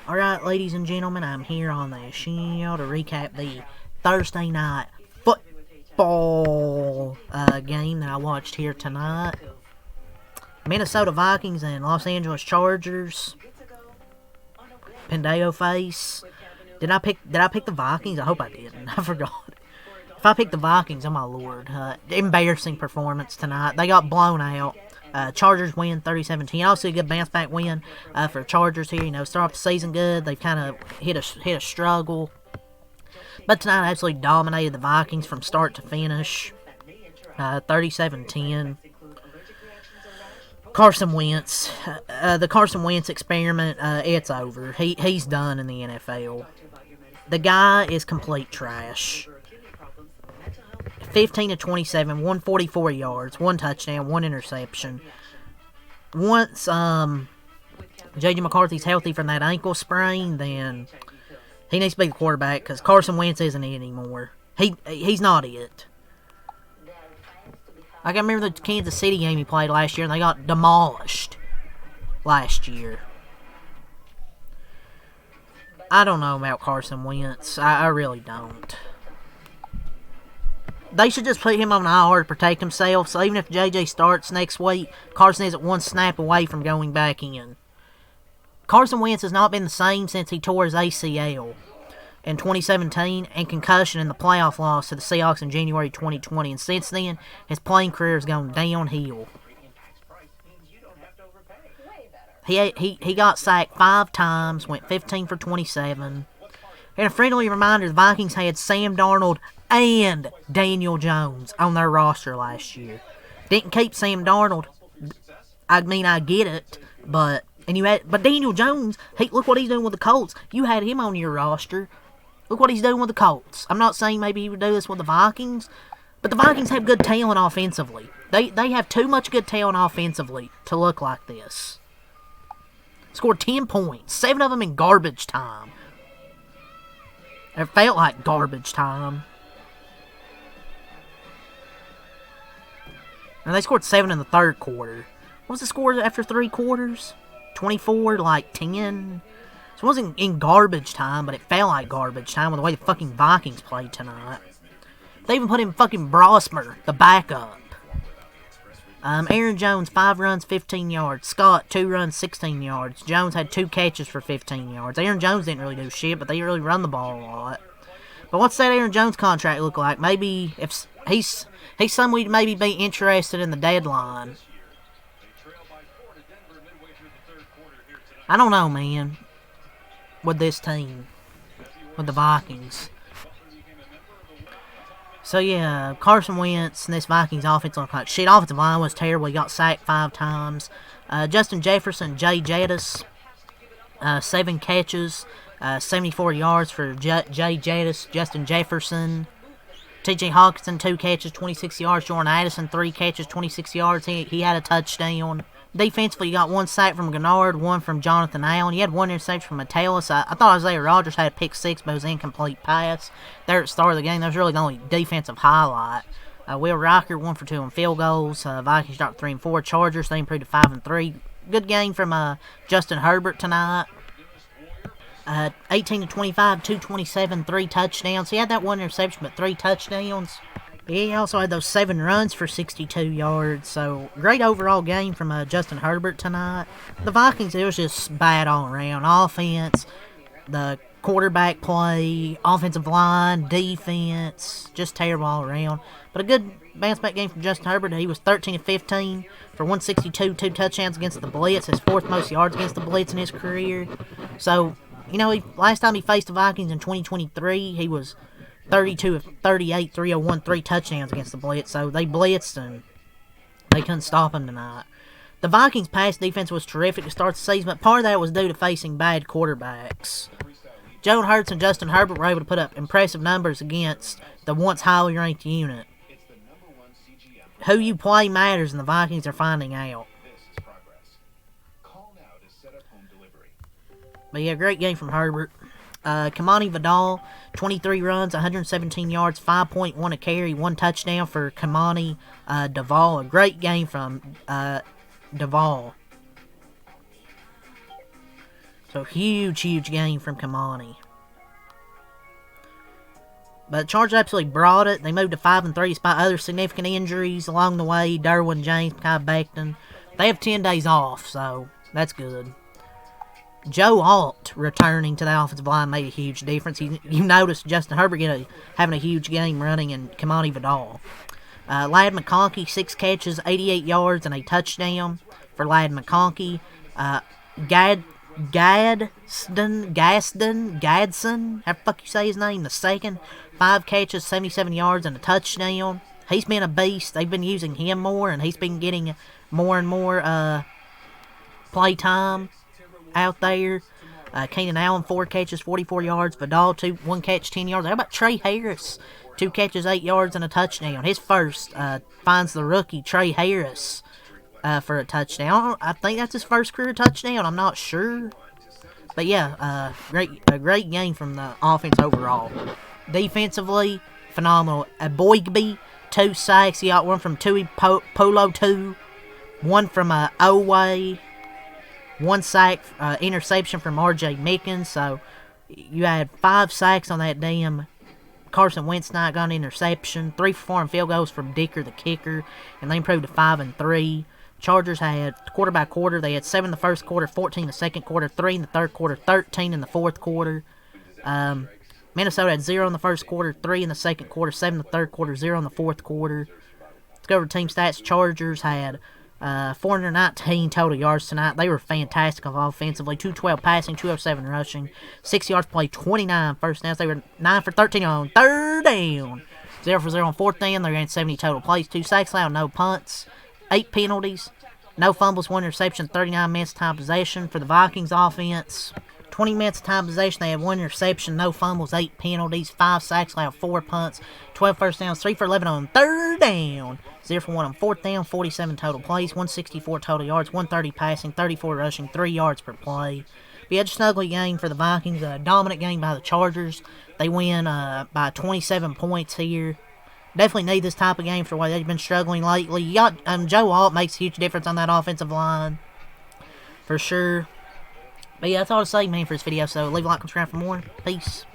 Alright, ladies and gentlemen, I'm here on the show to recap the Thursday night football game that I watched here tonight. Minnesota Vikings and Los Angeles Chargers. Pendeo face. Did I pick the Vikings? I hope I didn't. I forgot. If I picked the Vikings, oh my lord. Embarrassing performance tonight. They got blown out. Chargers win 37-10. Also a good bounce back win for Chargers here. You know, start off the season good. They've kind of hit a struggle. But tonight absolutely dominated the Vikings from start to finish. 37-10. Carson Wentz. The Carson Wentz experiment, it's over. He's done in the NFL. The guy is complete trash. 15 to 27, 144 yards, 1 touchdown, 1 interception. Once J.J. McCarthy's healthy from that ankle sprain, then he needs to be the quarterback because Carson Wentz isn't it anymore. He's not it. I can remember the Kansas City game he played last year, and they got demolished last year. I don't know about Carson Wentz. I really don't. They should just put him on IR to protect himself, so even if JJ starts next week, Carson isn't one snap away from going back in. Carson Wentz has not been the same since he tore his ACL in 2017 and concussion in the playoff loss to the Seahawks in January 2020, and since then, his playing career has gone downhill. He got sacked 5 times, went 15 for 27. And a friendly reminder, the Vikings had Sam Darnold and Daniel Jones on their roster last year. Didn't keep Sam Darnold. I mean, I get it, but Daniel Jones, look what he's doing with the Colts. You had him on your roster. Look what he's doing with the Colts. I'm not saying maybe he would do this with the Vikings, but the Vikings have good talent offensively. They have too much good talent offensively to look like this. Scored 10 points, 7 of them in garbage time. It felt like garbage time. And they scored 7 in the third quarter. What was the score after 3 quarters? 24 to 10. So it wasn't in garbage time, but it felt like garbage time with the way the fucking Vikings played tonight. They even put in fucking Brosmer, the backup. Aaron Jones, 5 runs, 15 yards. Scott, 2 runs, 16 yards. Jones had 2 catches for 15 yards. Aaron Jones didn't really do shit, but they really run the ball a lot. But what's that Aaron Jones contract look like? Maybe if he's someone we'd maybe be interested in the deadline. I don't know, man. With this team, with the Vikings. So yeah, Carson Wentz and this Vikings offense look like shit. Offensive line was terrible. He got sacked 5 times. Justin Jefferson, Jay Jettis, 7 catches, 74 yards for Jay Jettis, Justin Jefferson. T.J. Hawkinson, 2 catches, 26 yards. Jordan Addison, 3 catches, 26 yards. He had a touchdown. Defensively, you got 1 sack from Gennard, 1 from Jonathan Allen. You had 1 interception from Metellus. I thought Isaiah Rodgers had a pick 6, but it was an incomplete pass. There at the start of the game, that was really the only defensive highlight. Will Riker, 1 for 2 on field goals. Vikings dropped 3 and 4. Chargers, they improved to 5 and 3. Good game from Justin Herbert tonight. 18 to 25, 227, 3 touchdowns. He had that 1 interception, but 3 touchdowns. He also had those 7 runs for 62 yards. So, great overall game from Justin Herbert tonight. The Vikings, it was just bad all around. Offense, the quarterback play, offensive line, defense, just terrible all around. But a good bounce-back game from Justin Herbert. He was 13 to 15 for 162, 2 touchdowns against the Blitz. His 4th most yards against the Blitz in his career. So, you know, last time he faced the Vikings in 2023, he was 32 of 38, 301, 3 touchdowns against the Blitz. So they blitzed and they couldn't stop him tonight. The Vikings' pass defense was terrific to start the season, but part of that was due to facing bad quarterbacks. Jalen Hurts and Justin Herbert were able to put up impressive numbers against the once highly ranked unit. Who you play matters, and the Vikings are finding out. But yeah, great game from Herbert. Kamani Vidal, 23 runs, 117 yards, 5.1 a carry, 1 touchdown for Kamani Vidal. A great game from Vidal. So huge, huge game from Kamani. But Chargers absolutely brought it. They moved to 5-3 despite other significant injuries along the way. Derwin James, Kai Becton. They have 10 days off, so that's good. Joe Alt returning to the offensive line made a huge difference. You noticed Justin Herbert having a huge game running, and Kamani Vidal. Ladd McConkey, 6 catches, 88 yards, and a touchdown for Ladd McConkey. Gadsden, how the fuck you say his name, the second, 5 catches, 77 yards, and a touchdown. He's been a beast. They've been using him more, and he's been getting more and more play time out there. Keenan Allen, 4 catches, 44 yards. Vidal, 1 catch, 10 yards. How about Trey Harris? 2 catches, 8 yards, and a touchdown. His first finds the rookie, Trey Harris, for a touchdown. I think that's his first career touchdown. I'm not sure. But yeah, a great game from the offense overall. Defensively, phenomenal. Boygby, 2 sacks. He got one from Tui Polo 2. One from Oway. 1 sack, interception from R.J. Mickens. So you had 5 sacks on that damn Carson Wentz night, got an interception. 3 for 4 field goals from Dicker, the kicker. And they improved to 5-3. Chargers had, quarter by quarter, they had 7 in the first quarter, 14 in the second quarter, 3 in the third quarter, 13 in the fourth quarter. Minnesota had 0 in the first quarter, 3 in the second quarter, 7 in the third quarter, 0 in the fourth quarter. Let's go over team stats. Chargers had 419 total yards tonight. They were fantastic offensively. 212 passing, 207 rushing, 6 yards play, 29 first downs. They were 9 for 13 on third down, 0 for 0 on fourth down. They ran 70 total plays, 2 sacks allowed, no punts, 8 penalties, no fumbles, 1 interception, 39 minutes time possession for the Vikings offense. 20 minutes time possession, they had 1 interception, no fumbles, 8 penalties, 5 sacks allowed, 4 punts, 12 first downs, 3 for 11 on third down, 0 for 1 on fourth down, 47 total plays, 164 total yards, 130 passing, 34 rushing, 3 yards per play. But yeah, just an ugly game for the Vikings. A dominant game by the Chargers. They win by 27 points here. Definitely need this type of game for the way they've been struggling lately. You got Joe Alt makes a huge difference on that offensive line, for sure. But yeah, that's all to say, man, for this video. So leave a like, subscribe for more. Peace.